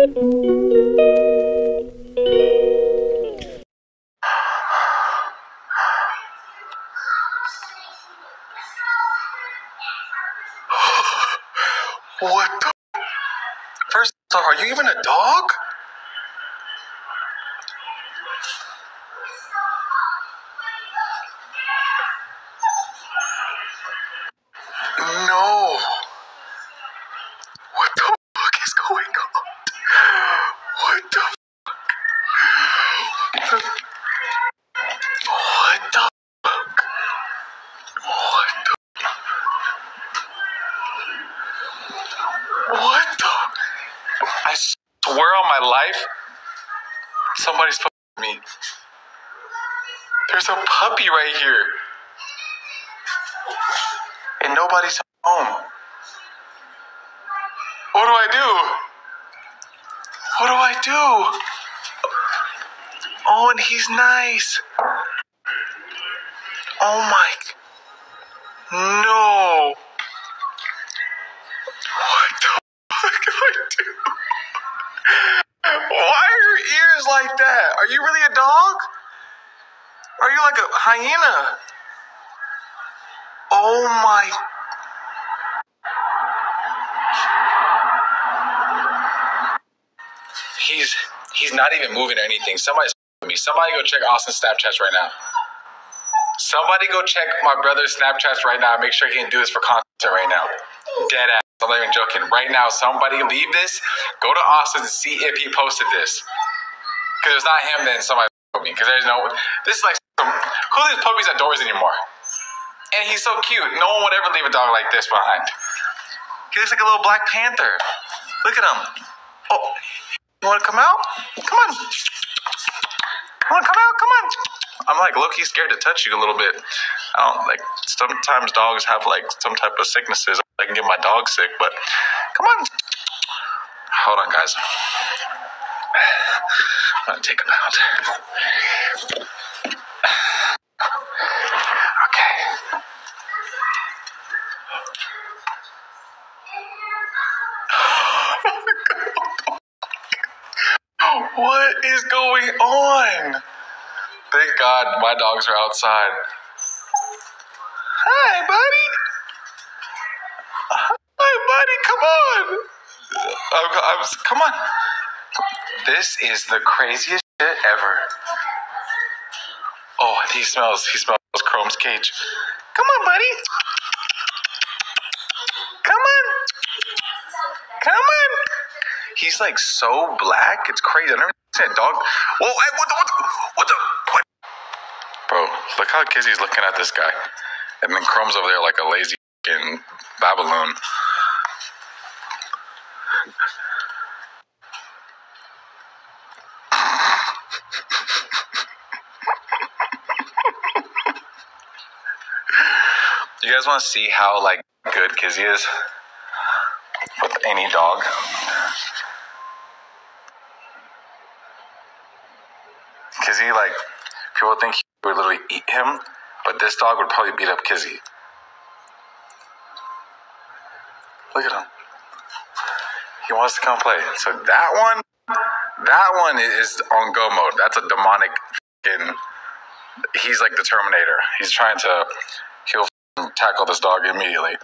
What the? First off, are you even a dog? No. What the fuck is going on? What the fuck? What the fuck? What the? What the? I swear on my life, somebody's fucking me. There's a puppy right here. And nobody's home. What do I do? What do I do? Oh, and he's nice. Oh my. No. What the fuck do I do? Why are your ears like that? Are you really a dog? Are you like a hyena? Oh my. He's not even moving or anything. Somebody's me. Somebody go check Austin's Snapchats right now. Somebody go check my brother's Snapchats right now. Make sure he can do this for content right now. Dead ass. I'm not even joking. Right now, somebody leave this. Go to Austin and see if he posted this. Because it's not him, then somebody me. Because there's no. This is like who leaves puppies at doors anymore? And he's so cute. No one would ever leave a dog like this behind. He looks like a little Black Panther. Look at him. Oh, you want to come out? Come on. You want to come out? Come on. I'm like low-key scared to touch you a little bit. I don't like. Sometimes dogs have like some type of sicknesses. I can get my dog sick, but come on. Hold on, guys. I'm gonna take him out. Okay. What is going on? Thank God my dogs are outside. Hi, buddy. Hi, buddy. Come on. Come on. This is the craziest shit ever. Oh, he smells Chrome's cage. Come on, buddy. Come on. Come on. He's like so black. It's crazy. I've never seen a dog. Whoa, what the? Bro, look how Kizzy's looking at this guy. And then Chrome's over there like a lazy fucking baboon. You guys want to see how like good Kizzy is with any dog? Kizzy, like, people think he would literally eat him, but this dog would probably beat up Kizzy. Look at him. He wants to come play. So that one is on go mode. That's a demonic fucking. He's like the Terminator. He'll tackle this dog immediately.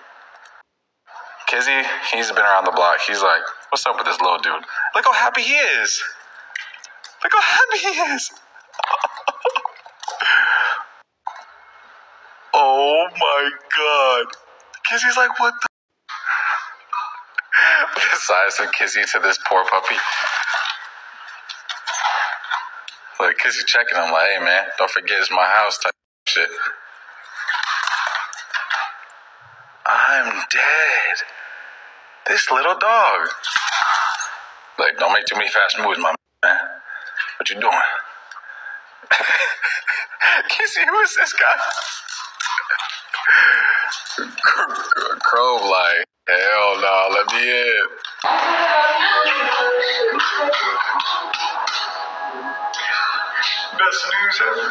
Kizzy, he's been around the block. He's like, what's up with this little dude? Look how happy he is. Look how happy he is. Oh my God. Kizzy's like, what the? The size of Kizzy to this poor puppy. Like, Kizzy checking him like, hey man, don't forget it's my house type shit. I'm dead. This little dog. Like, don't make too many fast moves, my man. What you doing? Kizzy, who is this guy? Crow like, hell no, let me in. Best news ever.